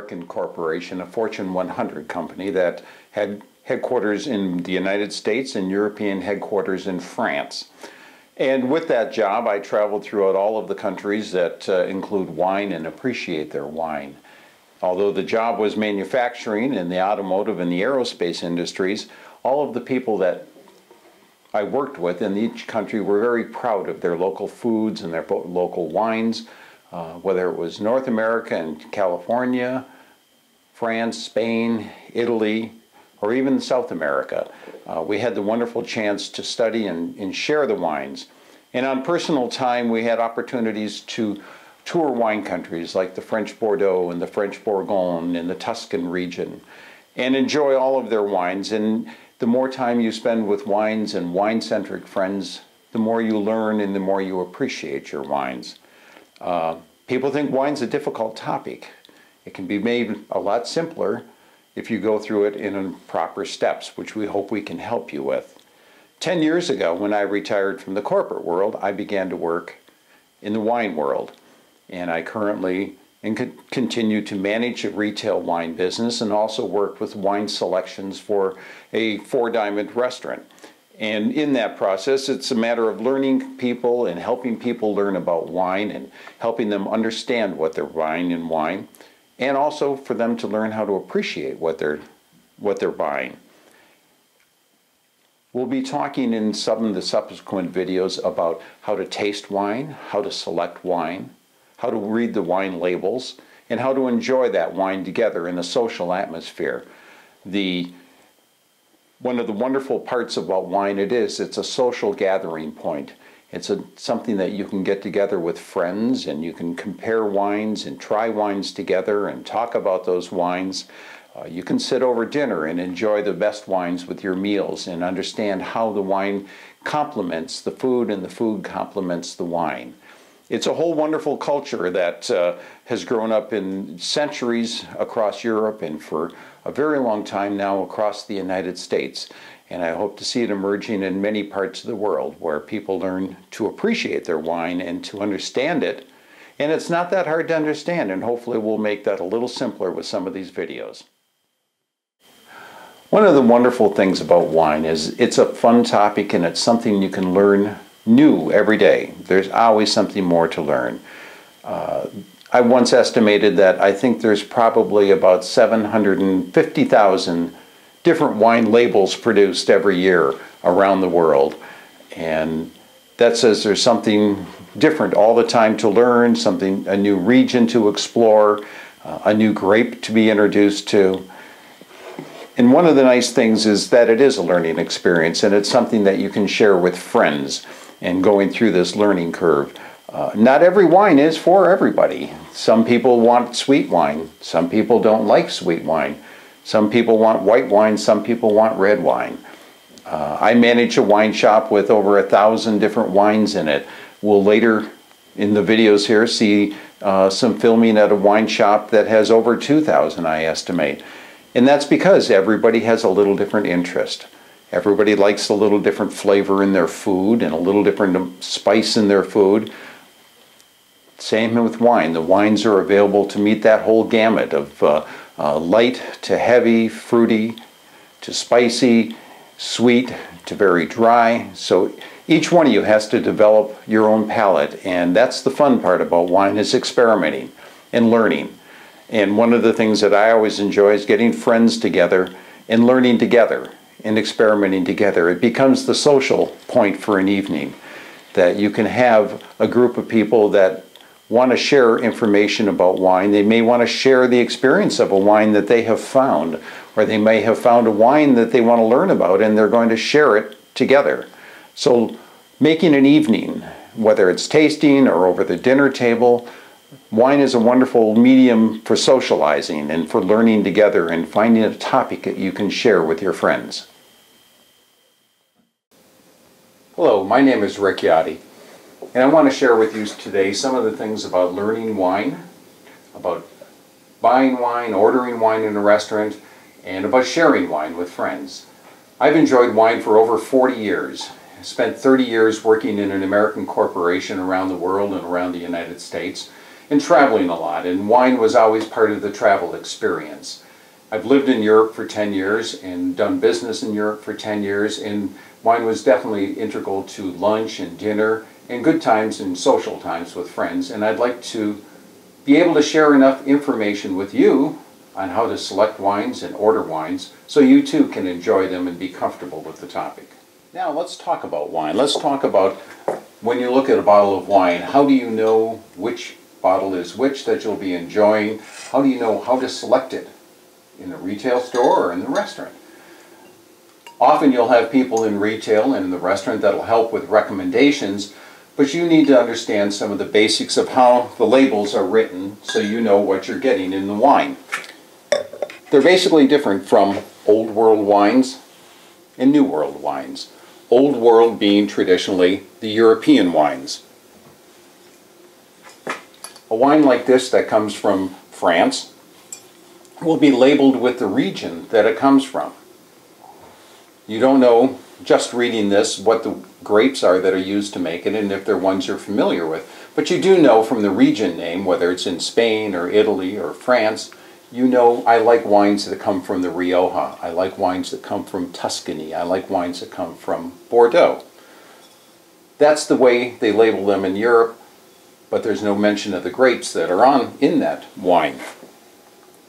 American corporation, a Fortune 100 company that had headquarters in the United States and European headquarters in France. And with that job, I traveled throughout all of the countries that include wine and appreciate their wine. Although the job was manufacturing in the automotive and the aerospace industries, all of the people that I worked with in each country were very proud of their local foods and their local wines, whether it was North America and California, France, Spain, Italy, or even South America. We had the wonderful chance to study and share the wines. And on personal time, we had opportunities to tour wine countries like the French Bordeaux and the French Bourgogne and the Tuscan region and enjoy all of their wines. And the more time you spend with wines and wine-centric friends, the more you learn and the more you appreciate your wines. People think wine's a difficult topic. It can be made a lot simpler if you go through it in proper steps, which we hope we can help you with. 10 years ago, when I retired from the corporate world, I began to work in the wine world. And I currently continue to manage a retail wine business and also work with wine selections for a Four Diamond restaurant. And in that process, it's a matter of learning people and helping people learn about wine and helping them understand what they're buying in wine, and also for them to learn how to appreciate what they're buying. We'll be talking in some of the subsequent videos about how to taste wine, how to select wine, how to read the wine labels, and how to enjoy that wine together in a social atmosphere. One of the wonderful parts about wine it's a social gathering point. It's something that you can get together with friends and you can compare wines and try wines together and talk about those wines. You can sit over dinner and enjoy the best wines with your meals and understand how the wine complements the food and the food complements the wine. It's a whole wonderful culture that has grown up in centuries across Europe and for a very long time now across the United States. And I hope to see it emerging in many parts of the world where people learn to appreciate their wine and to understand it. And it's not that hard to understand, and hopefully we'll make that a little simpler with some of these videos. One of the wonderful things about wine is it's a fun topic and it's something you can learn new every day. There's always something more to learn. I once estimated that I think there's probably about 750,000 different wine labels produced every year around the world. And that says there's something different all the time to learn, a new region to explore, a new grape to be introduced to. And one of the nice things is that it is a learning experience and it's something that you can share with friends and going through this learning curve. Not every wine is for everybody. Some people want sweet wine. Some people don't like sweet wine. Some people want white wine. Some people want red wine. I manage a wine shop with over 1,000 different wines in it. We'll later in the videos here see some filming at a wine shop that has over 2,000, I estimate. And that's because everybody has a little different interest. Everybody likes a little different flavor in their food and a little different spice in their food. Same with wine. The wines are available to meet that whole gamut of light to heavy, fruity to spicy, sweet to very dry. So each one of you has to develop your own palate, and that's the fun part about wine, is experimenting and learning. And one of the things that I always enjoy is getting friends together and learning together and experimenting together. It becomes the social point for an evening, that you can have a group of people that want to share information about wine. They may want to share the experience of a wine that they have found, or they may have found a wine that they want to learn about and they're going to share it together. So making an evening, whether it's tasting or over the dinner table, wine is a wonderful medium for socializing and for learning together and finding a topic that you can share with your friends. Hello, my name is Rick Yachty, and I want to share with you today some of the things about learning wine, about buying wine, ordering wine in a restaurant, and about sharing wine with friends. I've enjoyed wine for over 40 years. I spent 30 years working in an American corporation around the world and around the United States. and traveling a lot, and wine was always part of the travel experience. I've lived in Europe for 10 years and done business in Europe for 10 years, and wine was definitely integral to lunch and dinner and good times and social times with friends. And I'd like to be able to share enough information with you on how to select wines and order wines so you too can enjoy them and be comfortable with the topic. Now let's talk about wine. Let's talk about when you look at a bottle of wine, how do you know which bottle is which that you'll be enjoying? How do you know how to select it in the retail store or in the restaurant? Often you'll have people in retail and in the restaurant that'll help with recommendations, but you need to understand some of the basics of how the labels are written so you know what you're getting in the wine. They're basically different from Old World wines and New World wines. Old World being traditionally the European wines. A wine like this that comes from France will be labeled with the region that it comes from. You don't know, just reading this, what the grapes are that are used to make it and if they're ones you're familiar with. But you do know from the region name, whether it's in Spain or Italy or France, you know I like wines that come from the Rioja. I like wines that come from Tuscany. I like wines that come from Bordeaux. That's the way they label them in Europe, but there's no mention of the grapes that are in that wine.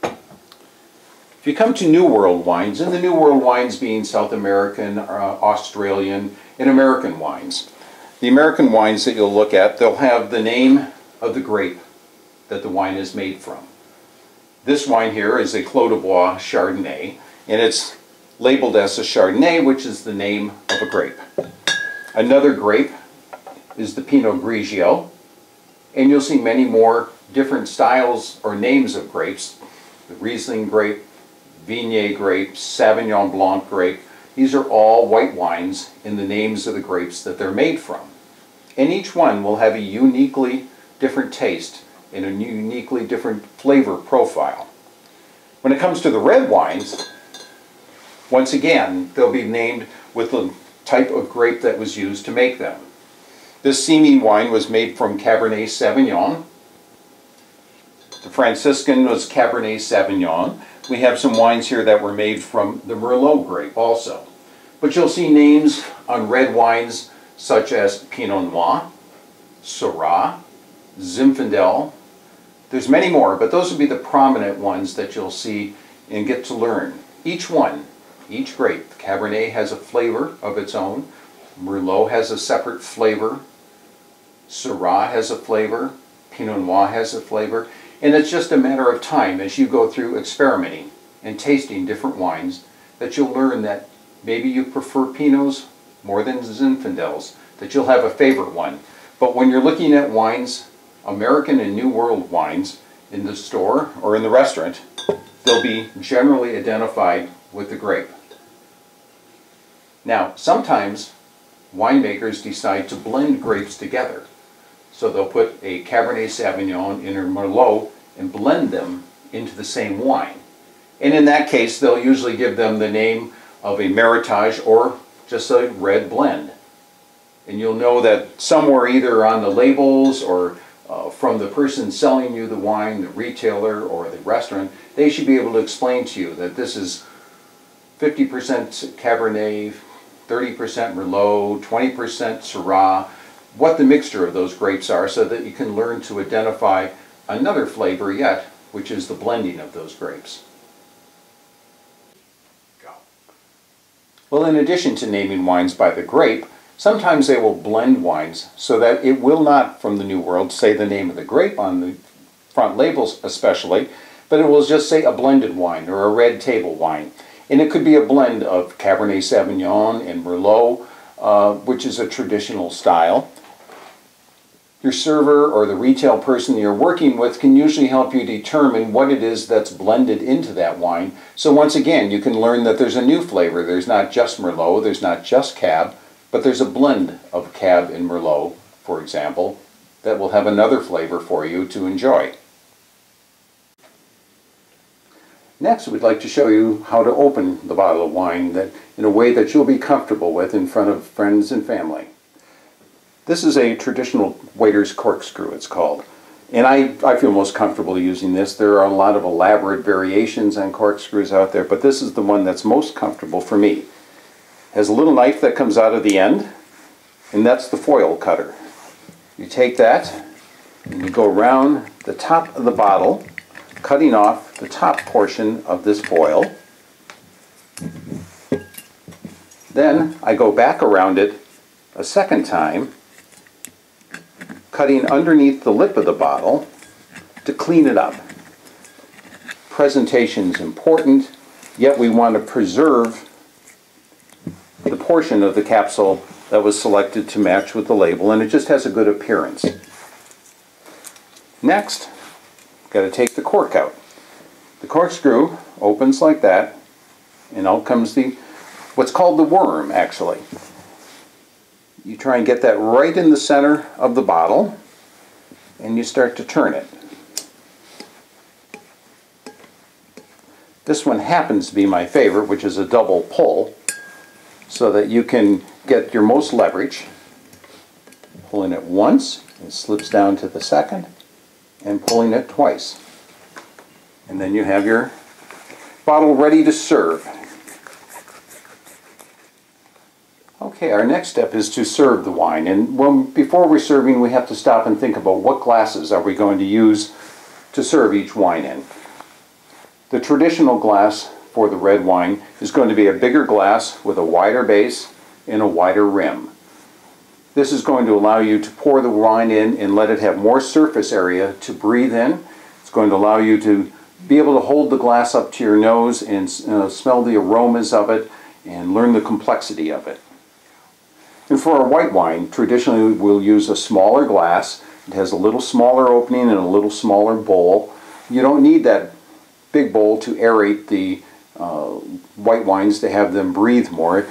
If you come to New World wines, and the New World wines being South American, Australian, and American wines. The American wines that you'll look at, they'll have the name of the grape that the wine is made from. This wine here is a Clos de Bois Chardonnay, and it's labeled as a Chardonnay, which is the name of a grape. Another grape is the Pinot Grigio, and you'll see many more different styles or names of grapes. The Riesling grape, Viognier grape, Sauvignon Blanc grape. These are all white wines in the names of the grapes that they're made from. And each one will have a uniquely different taste and a uniquely different flavor profile. When it comes to the red wines, once again, they'll be named with the type of grape that was used to make them. This Simi wine was made from Cabernet Sauvignon. The Franciscan was Cabernet Sauvignon. We have some wines here that were made from the Merlot grape also. But you'll see names on red wines such as Pinot Noir, Syrah, Zinfandel. There's many more, but those would be the prominent ones that you'll see and get to learn. Each one, each grape, Cabernet has a flavor of its own. Merlot has a separate flavor. Syrah has a flavor. Pinot Noir has a flavor. And it's just a matter of time as you go through experimenting and tasting different wines that you'll learn that maybe you prefer Pinots more than Zinfandels, that you'll have a favorite one. But when you're looking at wines, American and New World wines in the store or in the restaurant, they'll be generally identified with the grape. Now, sometimes winemakers decide to blend grapes together. So they'll put a Cabernet Sauvignon in a Merlot and blend them into the same wine. And in that case, they'll usually give them the name of a Meritage or just a red blend. And you'll know that somewhere either on the labels or from the person selling you the wine, the retailer or the restaurant, they should be able to explain to you that this is 50% Cabernet, 30% Merlot, 20% Syrah, what the mixture of those grapes are so that you can learn to identify another flavor yet, which is the blending of those grapes. Well, in addition to naming wines by the grape, sometimes they will blend wines so that it will not, from the New World, say the name of the grape on the front labels especially, but it will just say a blended wine or a red table wine. And it could be a blend of Cabernet Sauvignon and Merlot, which is a traditional style. Your server or the retail person you're working with can usually help you determine what it is that's blended into that wine. So once again, you can learn that there's a new flavor. There's not just Merlot, there's not just Cab, but there's a blend of Cab and Merlot, for example, that will have another flavor for you to enjoy. Next, we'd like to show you how to open the bottle of wine in a way that you'll be comfortable with in front of friends and family. This is a traditional waiter's corkscrew, it's called. And I feel most comfortable using this. There are a lot of elaborate variations on corkscrews out there, but this is the one that's most comfortable for me. It has a little knife that comes out of the end, and that's the foil cutter. You take that and you go around the top of the bottle, cutting off the top portion of this foil. Then I go back around it a second time, cutting underneath the lip of the bottle to clean it up. Presentation is important, yet we want to preserve the portion of the capsule that was selected to match with the label, and it just has a good appearance. Next, got to take the cork out. The corkscrew opens like that, and out comes what's called the worm, actually. You try and get that right in the center of the bottle, and you start to turn it. This one happens to be my favorite, which is a double pull, so that you can get your most leverage. Pulling it once, it slips down to the second, and pulling it twice. And then you have your bottle ready to serve. Okay, our next step is to serve the wine, and before we're serving, we have to stop and think about what glasses are we going to use to serve each wine in. The traditional glass for the red wine is going to be a bigger glass with a wider base and a wider rim. This is going to allow you to pour the wine in and let it have more surface area to breathe in. It's going to allow you to be able to hold the glass up to your nose and smell the aromas of it and learn the complexity of it. And for our white wine, traditionally we'll use a smaller glass. It has a little smaller opening and a little smaller bowl. You don't need that big bowl to aerate the white wines to have them breathe more.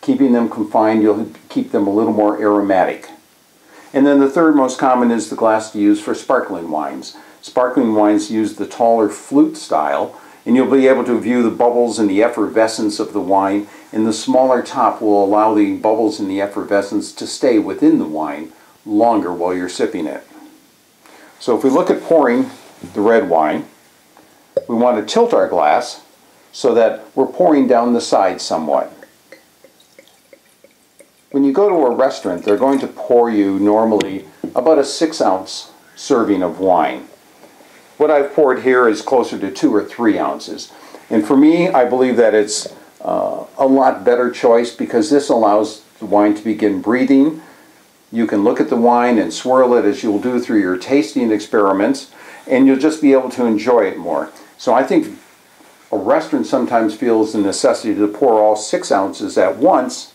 Keeping them confined, you'll keep them a little more aromatic. And then the third most common is the glass to use for sparkling wines. Sparkling wines use the taller flute style, and you'll be able to view the bubbles and the effervescence of the wine, and the smaller top will allow the bubbles and the effervescence to stay within the wine longer while you're sipping it. So if we look at pouring the red wine, we want to tilt our glass so that we're pouring down the side somewhat. When you go to a restaurant, they're going to pour you normally about a 6-ounce serving of wine. What I've poured here is closer to 2 or 3 ounces. And for me, I believe that it's a lot better choice because this allows the wine to begin breathing. You can look at the wine and swirl it as you'll do through your tasting experiments, and you'll just be able to enjoy it more. So I think a restaurant sometimes feels the necessity to pour all 6 ounces at once.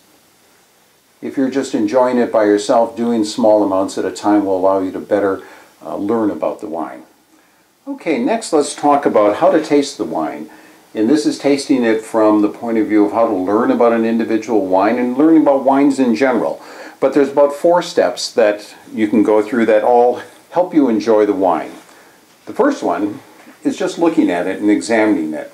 If you're just enjoying it by yourself, doing small amounts at a time will allow you to better learn about the wine. Okay, next let's talk about how to taste the wine. And this is tasting it from the point of view of how to learn about an individual wine and learning about wines in general. But there's about 4 steps that you can go through that all help you enjoy the wine. The first one is just looking at it and examining it.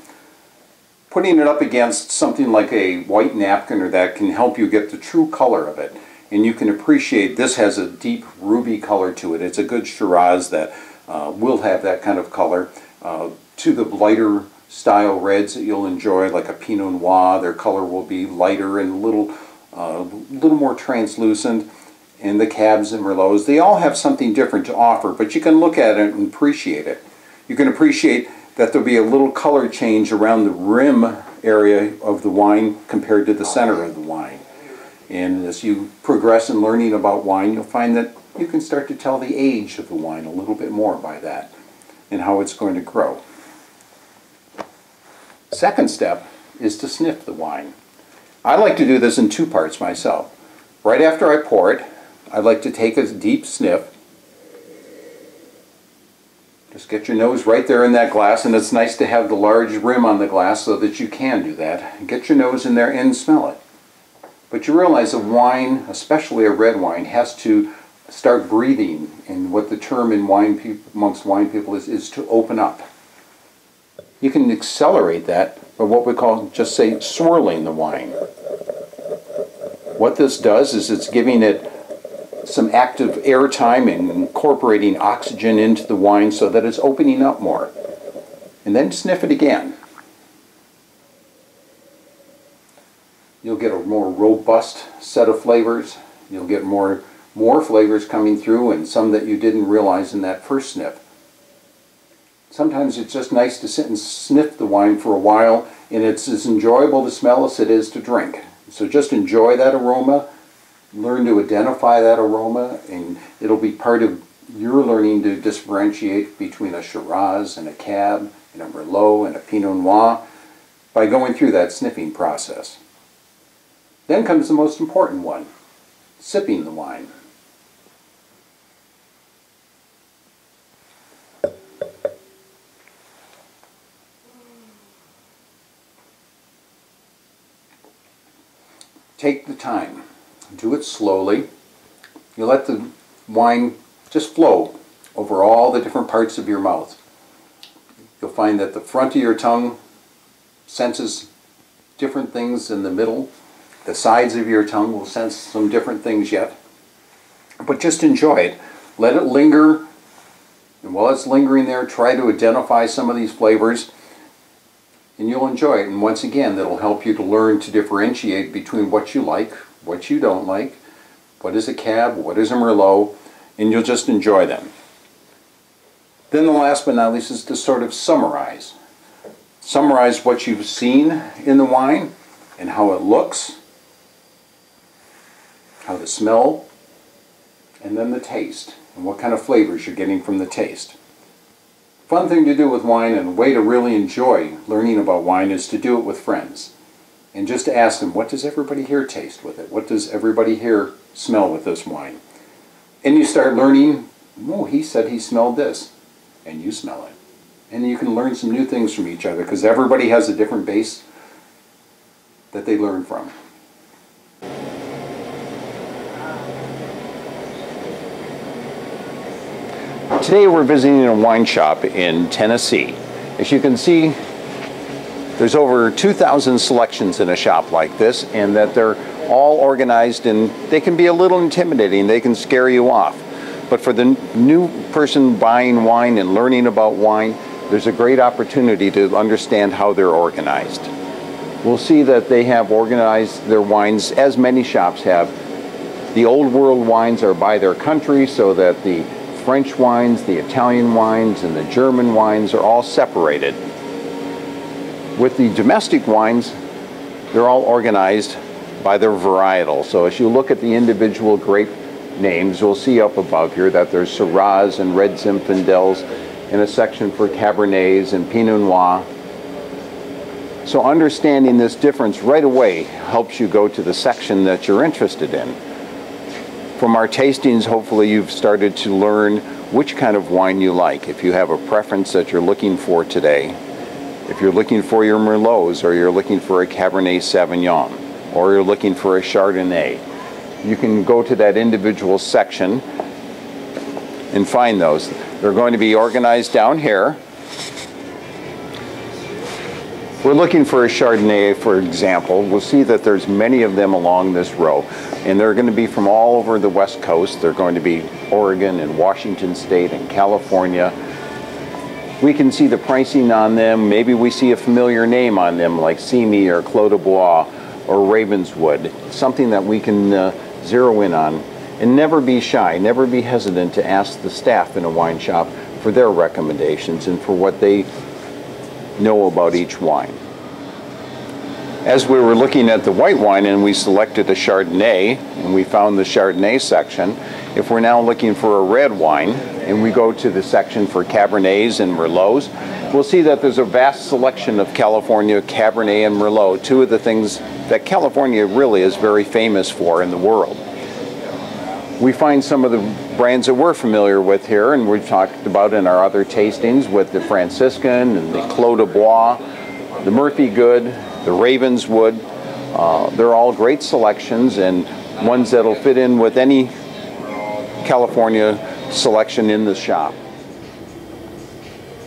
Putting it up against something like a white napkin or that can help you get the true color of it. And you can appreciate this has a deep ruby color to it. It's a good Shiraz that will have that kind of color. To the lighter style reds that you'll enjoy, like a Pinot Noir, their color will be lighter and a little more translucent. And the Cabs and Merlots, they all have something different to offer, but you can look at it and appreciate it. You can appreciate that there'll be a little color change around the rim area of the wine compared to the center of the wine. And as you progress in learning about wine, you'll find that you can start to tell the age of the wine a little bit more by that and how it's going to grow. Second step is to sniff the wine. I like to do this in 2 parts myself. Right after I pour it, I like to take a deep sniff. Just get your nose right there in that glass, and it's nice to have the large rim on the glass so that you can do that. Get your nose in there and smell it. But you realize a wine, especially a red wine, has to start breathing, and what the term in amongst wine people is to open up. You can accelerate that by what we call, just say, swirling the wine. What this does is it's giving it some active air time and incorporating oxygen into the wine so that it's opening up more. And then sniff it again. You'll get a more robust set of flavors. You'll get more flavors coming through, and some that you didn't realize in that first sniff. Sometimes it's just nice to sit and sniff the wine for a while, and it's as enjoyable to smell as it is to drink. So just enjoy that aroma, learn to identify that aroma, and it'll be part of your learning to differentiate between a Shiraz and a Cab, and a Merlot and a Pinot Noir by going through that sniffing process. Then comes the most important one, sipping the wine. Take the time. Do it slowly. You let the wine just flow over all the different parts of your mouth. You'll find that the front of your tongue senses different things than the middle. The sides of your tongue will sense some different things yet. But just enjoy it. Let it linger. And while it's lingering there, try to identify some of these flavors. And you'll enjoy it. And once again, that'll help you to learn to differentiate between what you like, what you don't like, what is a Cab, what is a Merlot, and you'll just enjoy them. Then the last but not least is to sort of summarize. Summarize what you've seen in the wine and how it looks, how the smell, and then the taste, and what kind of flavors you're getting from the taste. Fun thing to do with wine, and a way to really enjoy learning about wine, is to do it with friends. And just to ask them, what does everybody here taste with it? What does everybody here smell with this wine? And you start learning, oh, he said he smelled this. And you smell it. And you can learn some new things from each other, because everybody has a different base that they learn from. Today we're visiting a wine shop in Tennessee. As you can see, there's over 2,000 selections in a shop like this, and that they're all organized, and they can be a little intimidating. They can scare you off. But for the new person buying wine and learning about wine, there's a great opportunity to understand how they're organized. We'll see that they have organized their wines, as many shops have. The old world wines are by their country, so that the French wines, the Italian wines, and the German wines are all separated. With the domestic wines, they're all organized by their varietal. So as you look at the individual grape names, you'll see up above here that there's Shiraz and Red Zinfandels, and a section for Cabernets and Pinot Noir. So understanding this difference right away helps you go to the section that you're interested in. From our tastings, hopefully you've started to learn which kind of wine you like. If you have a preference that you're looking for today, if you're looking for your Merlots, or you're looking for a Cabernet Sauvignon, or you're looking for a Chardonnay, you can go to that individual section and find those. They're going to be organized down here. We're looking for a Chardonnay, for example. We'll see that there's many of them along this row, and they're going to be from all over the West Coast. They're going to be Oregon and Washington State and California. We can see the pricing on them. Maybe we see a familiar name on them, like Simi or Clos de Bois or Ravenswood, something that we can zero in on. And never be shy, never be hesitant to ask the staff in a wine shop for their recommendations and for what they know about each wine. As we were looking at the white wine and we selected a Chardonnay, and we found the Chardonnay section, if we're now looking for a red wine and we go to the section for Cabernets and Merlots, we'll see that there's a vast selection of California Cabernet and Merlot, two of the things that California really is very famous for in the world. We find some of the brands that we're familiar with here, and we've talked about in our other tastings, with the Franciscan and the Clos de Bois, the Murphy Good, the Ravenswood. They're all great selections, and ones that'll fit in with any California selection in the shop.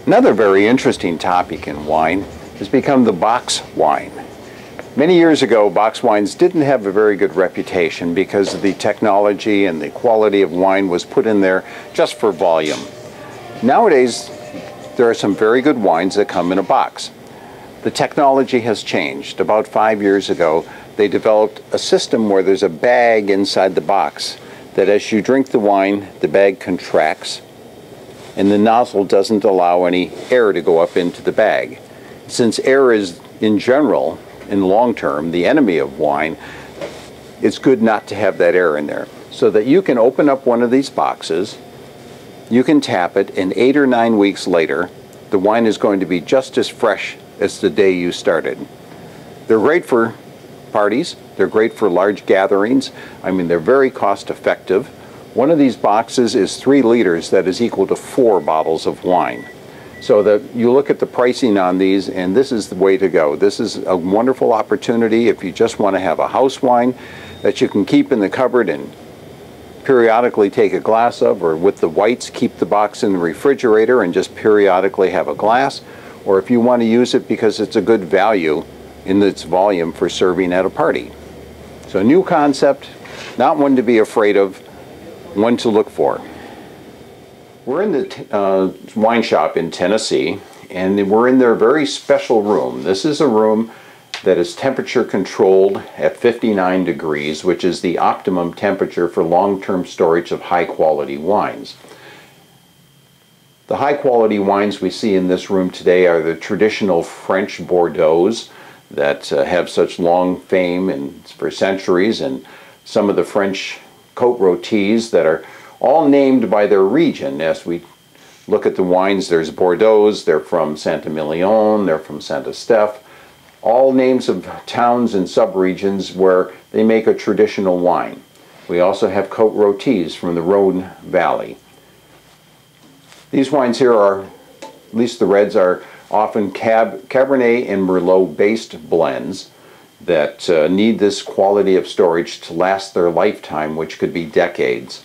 Another very interesting topic in wine has become the box wine. Many years ago, box wines didn't have a very good reputation because of the technology and the quality of wine was put in there just for volume. Nowadays, there are some very good wines that come in a box. The technology has changed. About 5 years ago, they developed a system where there's a bag inside the box that as you drink the wine, the bag contracts and the nozzle doesn't allow any air to go up into the bag. Since air is, in general, in the long term, the enemy of wine, it's good not to have that air in there. So that you can open up one of these boxes, you can tap it, and 8 or 9 weeks later, the wine is going to be just as fresh as the day you started. They're great for parties, they're great for large gatherings. I mean, they're very cost effective. One of these boxes is 3 liters, that is equal to 4 bottles of wine. So that you look at the pricing on these, and this is the way to go. This is a wonderful opportunity if you just want to have a house wine that you can keep in the cupboard and periodically take a glass of, or with the whites, keep the box in the refrigerator and just periodically have a glass. Or if you want to use it because it's a good value in its volume for serving at a party. So a new concept, not one to be afraid of, one to look for. We're in the wine shop in Tennessee, and we're in their very special room. This is a room that is temperature controlled at 59 degrees, which is the optimum temperature for long-term storage of high-quality wines. The high-quality wines we see in this room today are the traditional French Bordeaux's that have such long fame and for centuries, and some of the French Côte Rôties that are all named by their region. As we look at the wines, there's Bordeaux's, they're from Saint-Emilion, they're from Saint-Estèphe, all names of towns and subregions where they make a traditional wine. We also have Côte Rôties from the Rhone Valley. These wines here are, at least the reds, are often Cabernet and Merlot based blends that need this quality of storage to last their lifetime, which could be decades.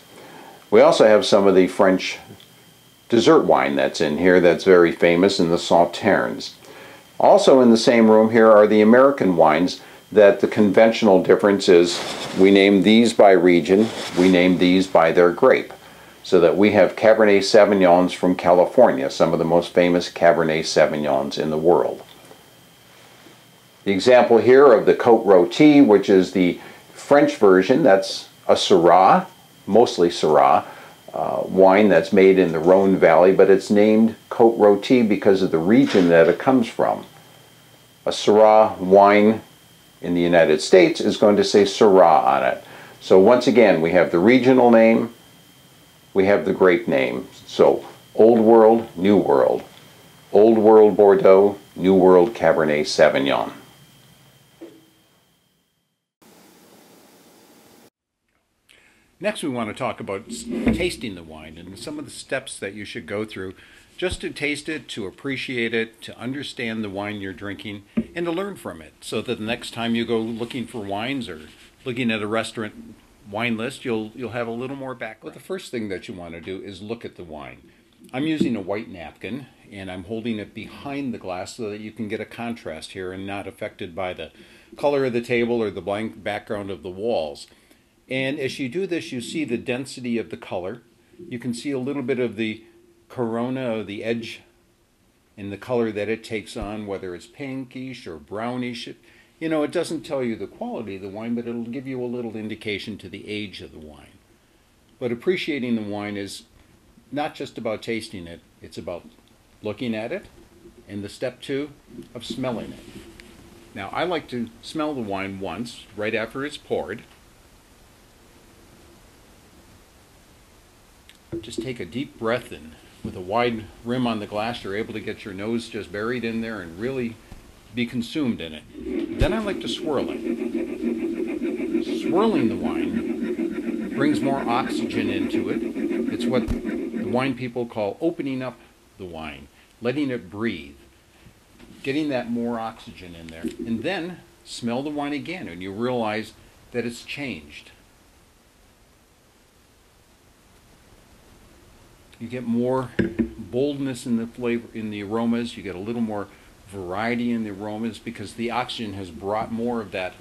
We also have some of the French dessert wine that's in here that's very famous in the Sauternes. Also in the same room here are the American wines that the conventional difference is we name these by region, we name these by their grape. So that we have Cabernet Sauvignons from California, some of the most famous Cabernet Sauvignons in the world. The example here of the Côte Rôtie, which is the French version, that's a Syrah, mostly Syrah, wine that's made in the Rhone Valley, but it's named Côte Rôtie because of the region that it comes from. A Syrah wine in the United States is going to say Syrah on it. So once again, we have the regional name, we have the grape name. So Old World, New World. Old World Bordeaux, New World Cabernet Sauvignon. Next, we want to talk about tasting the wine and some of the steps that you should go through just to taste it, to appreciate it, to understand the wine you're drinking, and to learn from it so that the next time you go looking for wines or looking at a restaurant wine list, you'll have a little more background. But the first thing that you want to do is look at the wine. I'm using a white napkin, and I'm holding it behind the glass so that you can get a contrast here and not affected by the color of the table or the blank background of the walls. And as you do this, you see the density of the color. You can see a little bit of the corona of the edge and the color that it takes on, whether it's pinkish or brownish. You know, it doesn't tell you the quality of the wine, but it'll give you a little indication to the age of the wine. But appreciating the wine is not just about tasting it, it's about looking at it, and the step 2 of smelling it. Now, I like to smell the wine once, right after it's poured. Just take a deep breath in. With a wide rim on the glass, you're able to get your nose just buried in there and really be consumed in it. Then I like to swirl it. Swirling the wine brings more oxygen into it. It's what the wine people call opening up the wine, letting it breathe, getting that more oxygen in there. And then smell the wine again and you realize that it's changed. You get more boldness in the flavor, in the aromas. You get a little more variety in the aromas because the oxygen has brought more of that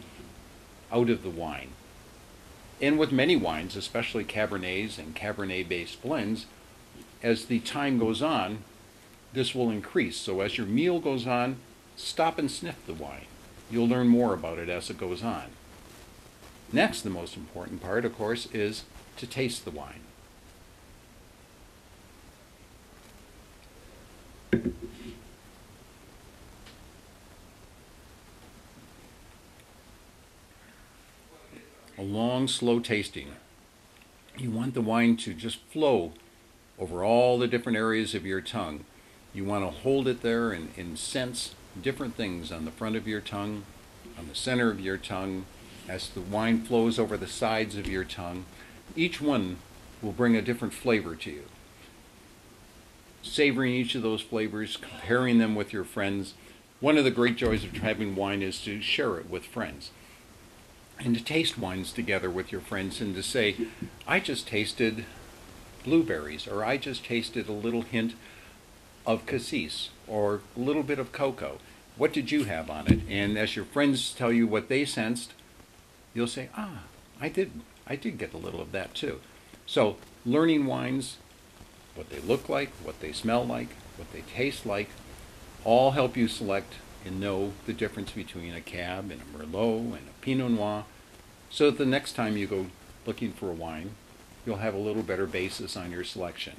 out of the wine. And with many wines, especially Cabernets and Cabernet-based blends, as the time goes on, this will increase. So as your meal goes on, stop and sniff the wine. You'll learn more about it as it goes on. Next, the most important part, of course, is to taste the wine. A long, slow tasting. You want the wine to just flow over all the different areas of your tongue. You want to hold it there and sense different things on the front of your tongue, on the center of your tongue, as the wine flows over the sides of your tongue. Each one will bring a different flavor to you. Savoring each of those flavors, comparing them with your friends. One of the great joys of having wine is to share it with friends. And to taste wines together with your friends and to say, I just tasted blueberries, or I just tasted a little hint of cassis, or a little bit of cocoa. What did you have on it? And as your friends tell you what they sensed, you'll say, I did get a little of that too. So learning wines, what they look like, what they smell like, what they taste like, all help you select and know the difference between a Cab and a Merlot and a Pinot Noir, so that the next time you go looking for a wine, you'll have a little better basis on your selection.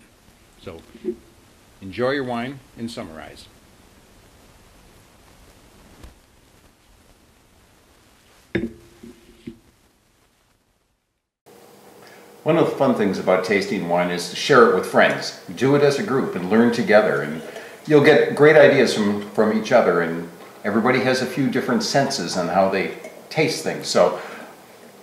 So enjoy your wine and summarize. One of the fun things about tasting wine is to share it with friends. Do it as a group and learn together, and you'll get great ideas from each other, and everybody has a few different senses on how they taste things. So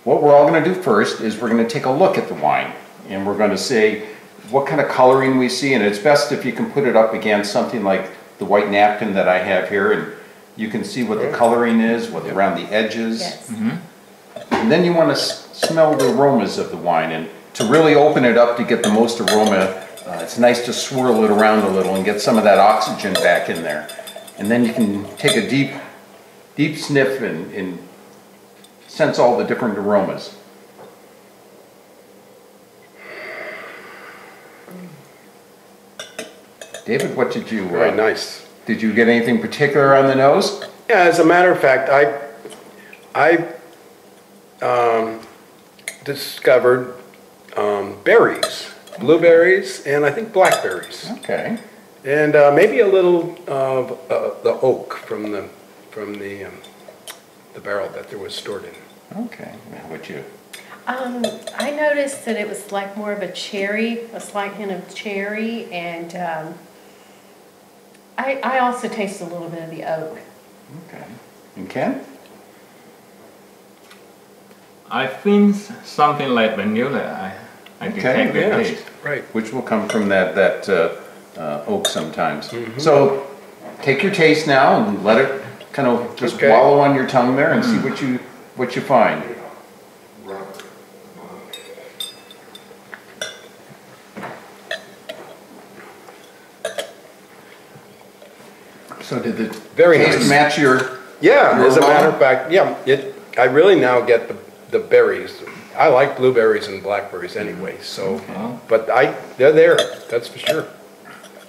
what we're all going to do first is we're going to take a look at the wine, and we're going to say what kind of coloring we see, and it's best if you can put it up against something like the white napkin that I have here, and you can see what the coloring is, what around the edges. Yes. And then you want to smell the aromas of the wine, and to really open it up to get the most aroma, it's nice to swirl it around a little and get some of that oxygen back in there. And then you can take a deep sniff and sense all the different aromas. David, what did you... Very nice. Did you get anything particular on the nose? Yeah, as a matter of fact, I discovered berries, blueberries, and I think blackberries. Okay. And maybe a little of the oak from the barrel that there was stored in. Okay. How about you? I noticed that it was like more of a cherry, a slight hint of cherry, and I also tasted a little bit of the oak. Okay. And Ken? I think something like vanilla. I detect the taste. Right. Which will come from that oak sometimes. So take your taste now and let it kind of just wallow on your tongue there and see what you find. So did the taste match your... Yeah, as a aroma? matter of fact, yeah, I really now get the berries. I like blueberries and blackberries anyway, so, but they're there, that's for sure.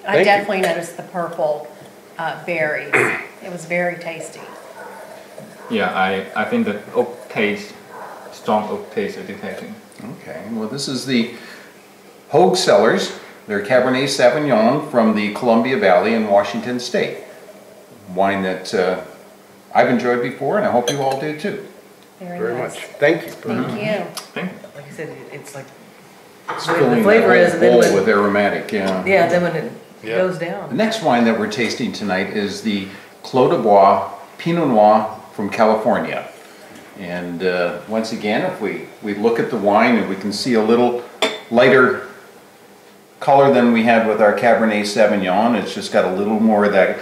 I definitely noticed the purple berry. It was very tasty. Yeah, I think the oak taste, strong oak taste is detecting. Okay, well this is the Hogue Cellars. They're Cabernet Sauvignon from the Columbia Valley in Washington State. Wine that I've enjoyed before, and I hope you all do too. Very nice. much. Thank you. Thank you. Thank you. Like I said, it's like It's the filling flavor that is, and then whole when- bowl with aromatic, yeah. yeah. Then when it goes The down, next wine that we're tasting tonight is the Clos de Bois Pinot Noir from California. And once again, if we look at the wine and we can see a little lighter color than we had with our Cabernet Sauvignon, it's just got a little more of that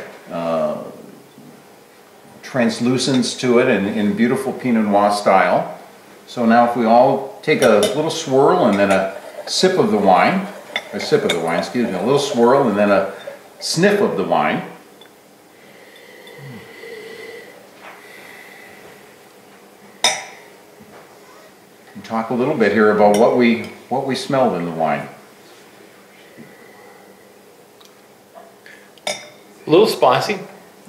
translucence to it in beautiful Pinot Noir style. So now if we all take a little swirl and then a sip of the wine, a little swirl and then a sniff of the wine. Talk a little bit here about what we smelled in the wine. A little spicy.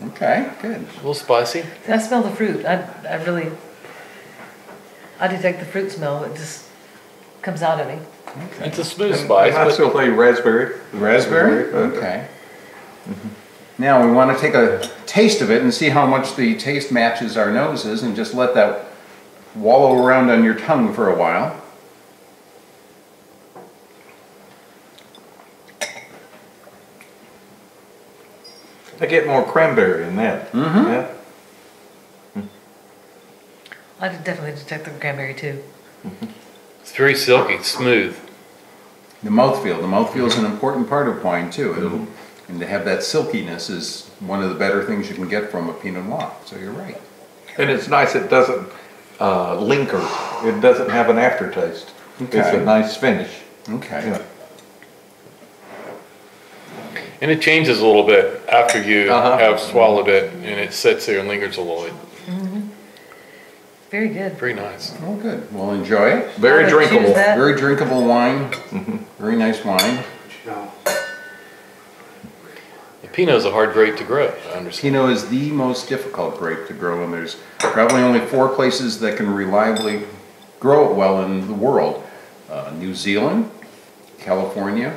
Okay, good. A little spicy. I smell the fruit. I detect the fruit smell. It just comes out at me. Okay. It's a smooth spice. I But still say raspberry. Raspberry? Okay. Now we want to take a taste of it and see how much the taste matches our noses and just let that wallow around on your tongue for a while. I get more cranberry in that. Mm-hmm. Yeah. I did definitely detect the cranberry too. it's very silky, smooth. The mouthfeel. The mouthfeel is an important part of wine too. And to have that silkiness is one of the better things you can get from a Pinot Noir. So you're right. And it's nice it doesn't linger. It doesn't have an aftertaste. Okay. It's a nice finish. Okay. Yeah. And it changes a little bit after you Uh-huh. have swallowed it, and it sits there and lingers a little bit. Very good. Very nice. Oh, good. Well, enjoy it. Very I would choose drinkable. that. Very drinkable wine. Very nice wine. The Pinot's a hard grape to grow, I understand. Pinot is the most difficult grape to grow, and there's probably only 4 places that can reliably grow it well in the world. New Zealand, California,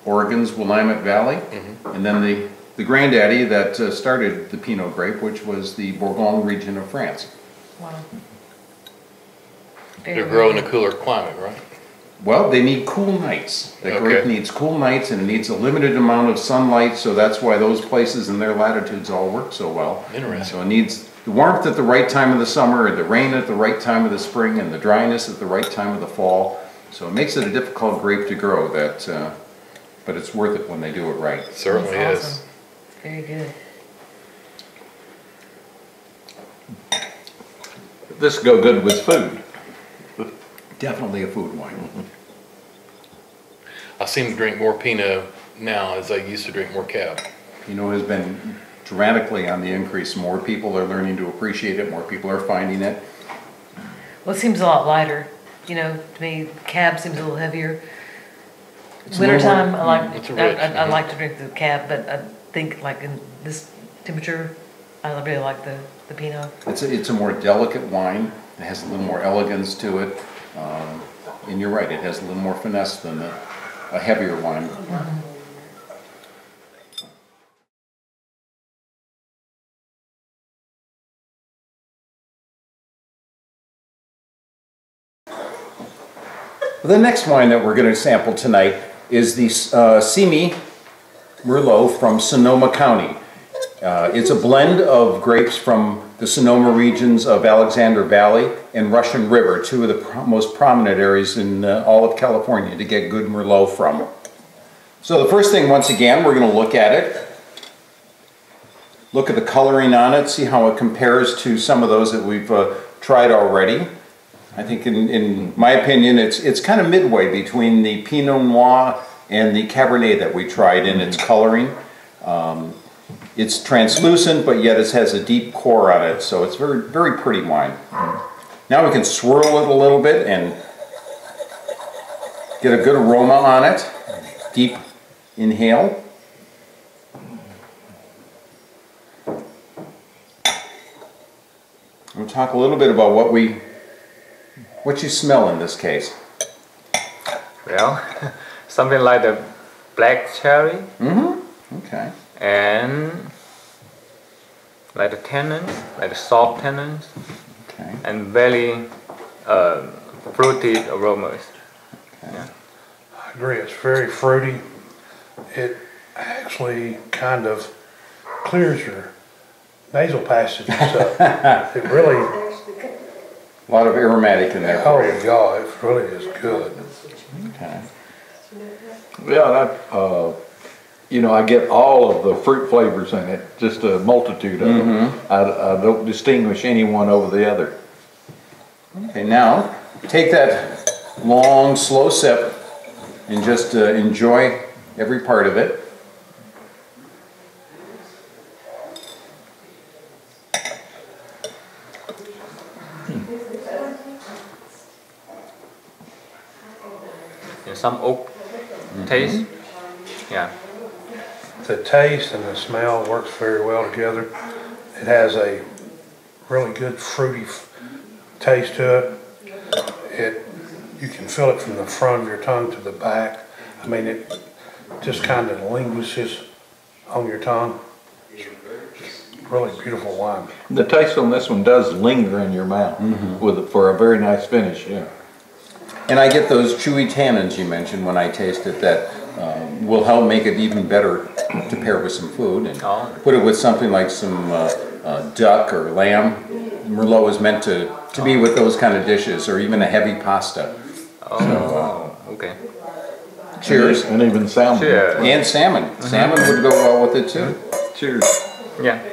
Oregon's Willamette Valley, and then the granddaddy that started the Pinot grape, which was the Bourgogne region of France. Wow. They grow in a cooler climate, right? Well, they need cool nights. The grape Okay. needs cool nights and it needs a limited amount of sunlight, so that's why those places and their latitudes all work so well. Interesting. So it needs the warmth at the right time of the summer, the rain at the right time of the spring, and the dryness at the right time of the fall. So it makes it a difficult grape to grow, but it's worth it when they do it right. Certainly That's is. awesome. Very good. This go good with food. Definitely a food wine. I seem to drink more Pinot now as I used to drink more Cab. Pinot has been dramatically on the increase. More people are learning to appreciate it. More people are finding it. Well, it seems a lot lighter. You know, to me, Cab seems a little heavier. It's a little Wintertime, more- I like. It's a rich, I like to drink the Cab, but I think like in this temperature, I really like the Pinot. It's a more delicate wine. It has a little more elegance to it. And you're right, it has a little more finesse than a heavier wine. The next wine that we're going to sample tonight is the Simi Merlot from Sonoma County. It's a blend of grapes from the Sonoma regions of Alexander Valley and Russian River, 2 of the most prominent areas in all of California to get good Merlot from. So the first thing, once again, we're going to look at it. Look at the coloring on it, see how it compares to some of those that we've tried already. I think in my opinion, it's kind of midway between the Pinot Noir and the Cabernet that we tried in its coloring. It's translucent, but yet it has a deep core on it, so it's very, very pretty wine. Now we can swirl it a little bit and get a good aroma on it. Deep inhale. We'll talk a little bit about what you smell in this case. Well, something like the black cherry Okay. and like the tannins, like the soft tannins, Okay. and very fruity aromas. I agree, it's very fruity. It actually kind of clears your nasal passage and stuff. It really, A lot of aromatic in there. oh God, it really is good. Okay. Yeah, I get all of the fruit flavors in it, just a multitude of them. I don't distinguish any one over the other. Okay, now take that long, slow sip and just enjoy every part of it. and some oak taste. Yeah. The taste and the smell works very well together. It has a really good fruity taste to it. You can feel it from the front of your tongue to the back. I mean, it just kind of languishes on your tongue. Really beautiful wine. The taste on this one does linger in your mouth for a very nice finish, yeah. And I get those chewy tannins you mentioned when I taste it that will help make it even better to pair with some food. And put it with something like some duck or lamb. Merlot is meant to be with those kind of dishes, or even a heavy pasta. Okay. Cheers. And even salmon. Cheers. And salmon. Salmon would go well with it too. Cheers. Yeah.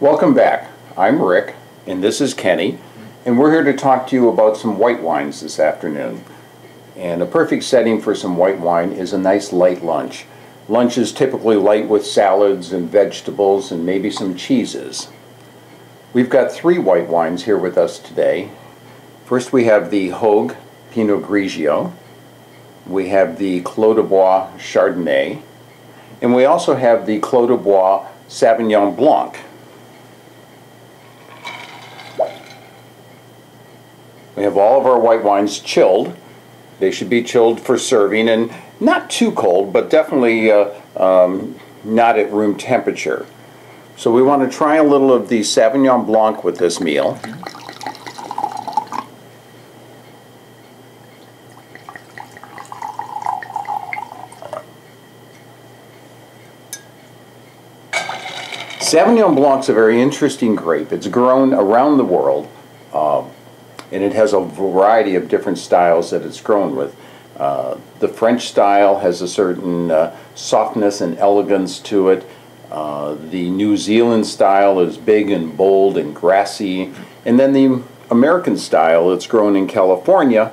Welcome back. I'm Rick, and this is Kenny, and we're here to talk to you about some white wines this afternoon. And a perfect setting for some white wine is a nice light lunch. Lunch is typically light with salads and vegetables and maybe some cheeses. We've got 3 white wines here with us today. First we have the Hogue Pinot Grigio, we have the Clos de Bois Chardonnay, and we also have the Clos de Bois Sauvignon Blanc. We have all of our white wines chilled. They should be chilled for serving, and not too cold, but definitely not at room temperature. So we want to try a little of the Sauvignon Blanc with this meal. Sauvignon Blanc's a very interesting grape. It's grown around the world. And it has a variety of different styles that it's grown with. The French style has a certain softness and elegance to it. The New Zealand style is big and bold and grassy. And then the American style, it's grown in California,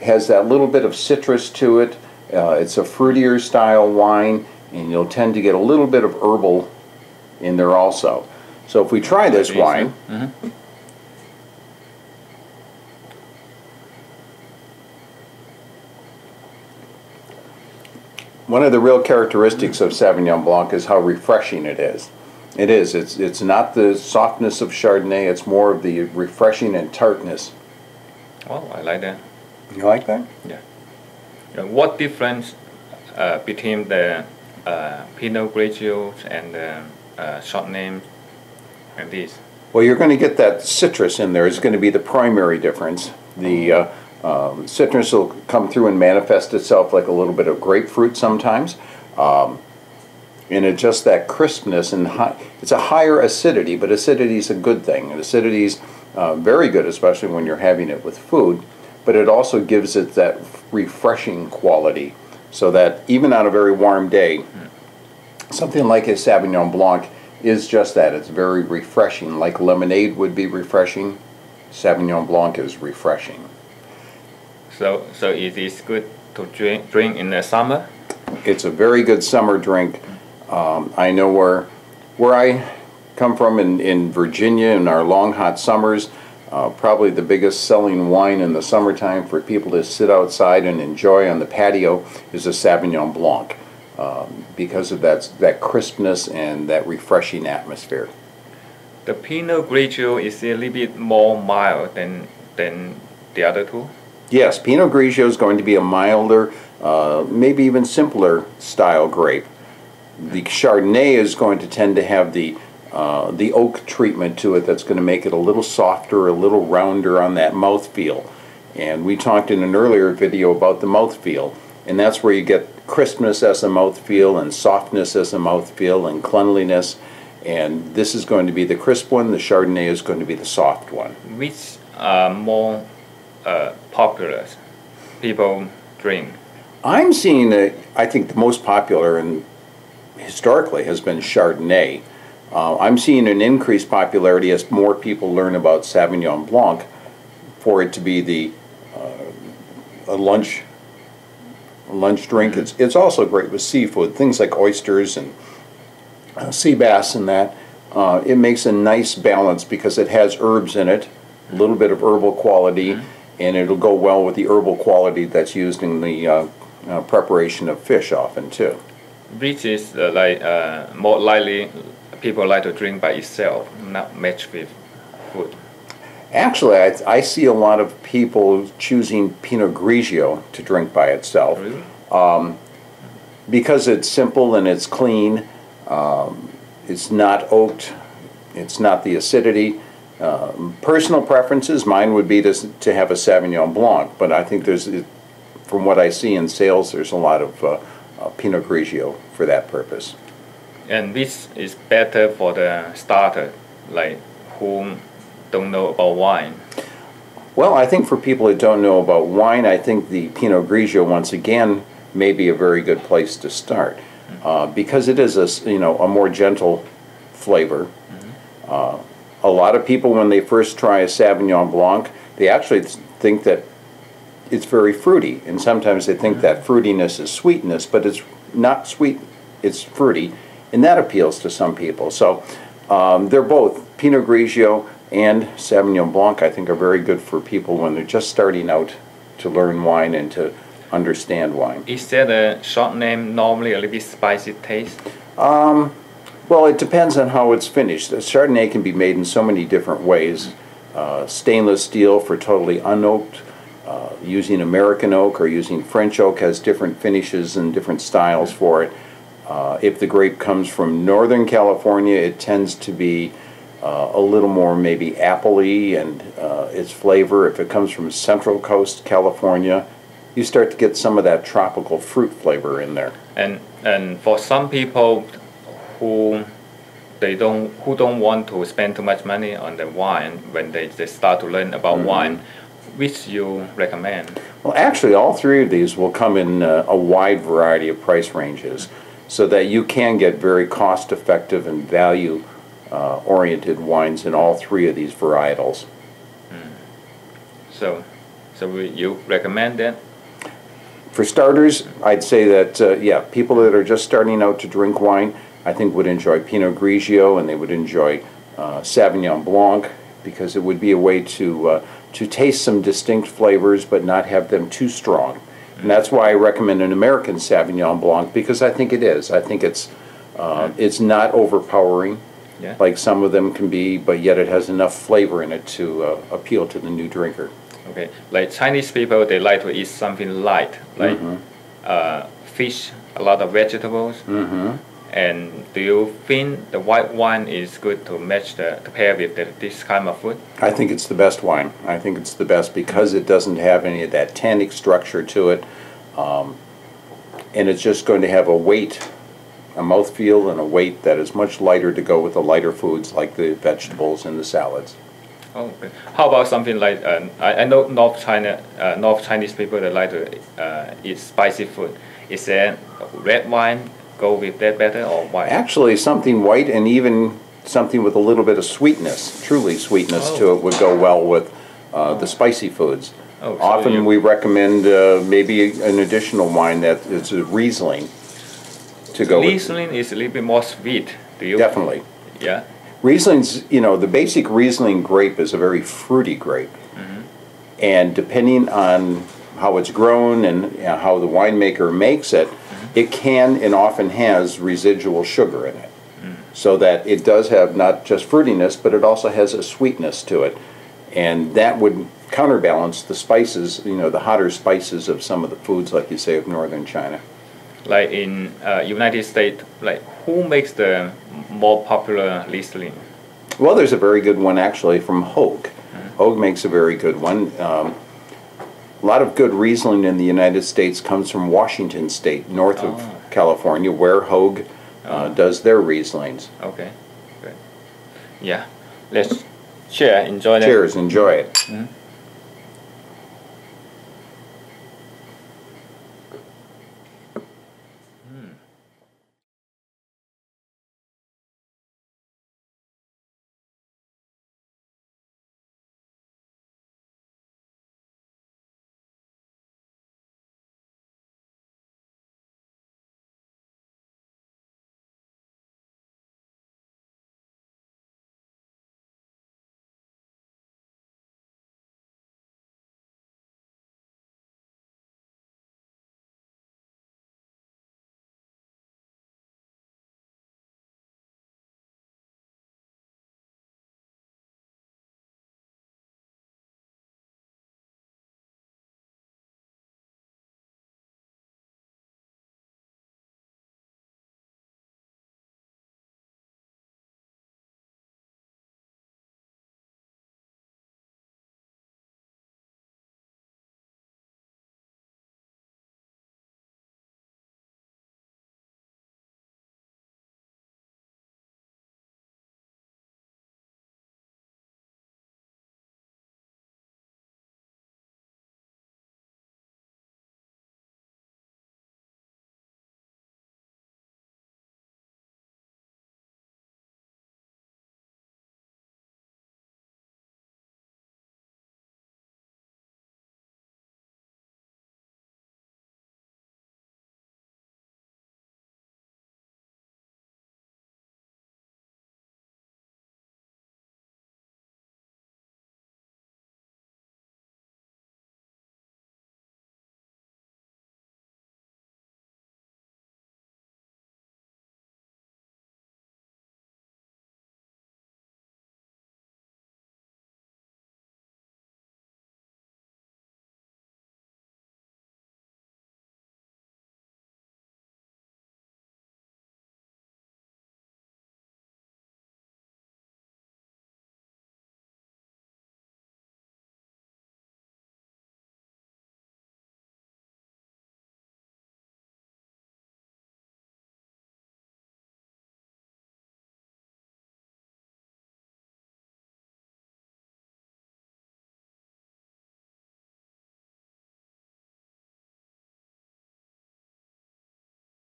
has that little bit of citrus to it. It's a fruitier style wine, and you'll tend to get a little bit of herbal in there also. So if we try this wine, one of the real characteristics of Sauvignon Blanc is how refreshing it is. It is. It's not the softness of Chardonnay. It's more of the refreshing and tartness. Oh, I like that. You like that? Yeah. What difference between the Pinot Grigio and the Chardonnay and this? Well, you're going to get that citrus in there. It's going to be the primary difference. The citrus will come through and manifest itself like a little bit of grapefruit sometimes. And it's just that crispness, and it's a higher acidity, but acidity is a good thing. And acidity is very good, especially when you're having it with food, but it also gives it that refreshing quality, so that even on a very warm day, something like a Sauvignon Blanc is just that. It's very refreshing. Like lemonade would be refreshing, Sauvignon Blanc is refreshing. So it is good to drink in the summer? It's a very good summer drink. I know where I come from in Virginia, in our long hot summers, probably the biggest selling wine in the summertime for people to sit outside and enjoy on the patio is a Sauvignon Blanc, because of that crispness and that refreshing atmosphere. The Pinot Grigio is a little bit more mild than the other two? Yes, Pinot Grigio is going to be a milder, maybe even simpler style grape. The Chardonnay is going to tend to have the oak treatment to it that's going to make it a little softer, a little rounder on that mouthfeel. And we talked in an earlier video about the mouthfeel, and that's where you get crispness as a mouthfeel and softness as a mouthfeel and cleanliness. And this is going to be the crisp one, the Chardonnay is going to be the soft one. Which are more popular people drink? I'm seeing I think the most popular and historically has been Chardonnay. I'm seeing an increased popularity as more people learn about Sauvignon Blanc, for it to be a lunch lunch drink. It's also great with seafood, things like oysters and sea bass and that. It makes a nice balance because it has herbs in it, a little bit of herbal quality, and it'll go well with the herbal quality that's used in the preparation of fish often too. Which is more likely people like to drink by itself, not matched with food. Actually, I see a lot of people choosing Pinot Grigio to drink by itself. Really? Because it's simple and it's clean. It's not oaked. It's not the acidity. Personal preferences, mine would be to have a Sauvignon Blanc, but I think from what I see in sales, there's a lot of Pinot Grigio for that purpose. And which is better for the starter, like whom don't know about wine? Well, I think for people that don't know about wine, I think the Pinot Grigio, once again, may be a very good place to start. Because it is a more gentle flavor. A lot of people, when they first try a Sauvignon Blanc, they actually think that it's very fruity, and sometimes they think that fruitiness is sweetness, but it's not sweet, it's fruity, and that appeals to some people. So they're both, Pinot Grigio and Sauvignon Blanc, I think, are very good for people when they're just starting out to learn wine and to understand wine. Is that a short name normally a little bit spicy taste? Well, it depends on how it's finished. A Chardonnay can be made in so many different ways. Stainless steel for totally unoaked, using American oak or using French oak has different finishes and different styles for it. If the grape comes from Northern California, it tends to be a little more maybe appley and its flavor. If it comes from Central Coast California, you start to get some of that tropical fruit flavor in there. And for some people who don't want to spend too much money on the wine when they start to learn about wine, which you recommend? Well, actually, all three of these will come in a wide variety of price ranges, so that you can get very cost-effective and value-oriented wines in all three of these varietals. So you recommend that? For starters, I'd say that, yeah, people that are just starting out to drink wine, I think would enjoy Pinot Grigio, and they would enjoy Sauvignon Blanc, because it would be a way to taste some distinct flavors but not have them too strong. And that's why I recommend an American Sauvignon Blanc, because I think it is. I think it's not overpowering, like some of them can be, but yet it has enough flavor in it to appeal to the new drinker. Okay, like Chinese people, they like to eat something light, like fish, a lot of vegetables. And do you think the white wine is good to match to pair with this kind of food? I think it's the best wine. I think it's the best because it doesn't have any of that tannic structure to it, and it's just going to have a weight, a mouthfeel, and a weight that is much lighter to go with the lighter foods like the vegetables and the salads. Oh, okay. How about something like I know North Chinese people that like to eat spicy food. Is there red wine go with that better, or white? Actually, something white and even something with a little bit of sweetness, truly sweetness to it, would go well with the spicy foods. Oh, so often we recommend maybe an additional wine that is a Riesling to go with. Riesling is a little bit more sweet. Do you? Definitely. Yeah. Riesling's, the basic Riesling grape is a very fruity grape. And depending on how it's grown and how the winemaker makes it, it can and often has residual sugar in it. So that it does have not just fruitiness, but it also has a sweetness to it. And that would counterbalance the spices, the hotter spices of some of the foods, like you say, of northern China. Like in United States, like who makes the more popular Riesling? Well, there's a very good one actually from Hogue. Hogue makes a very good one. A lot of good Riesling in the United States comes from Washington State, north of California, where Hogue does their Rieslings. Okay, good. Yeah, let's share, enjoy that. Cheers, enjoy it.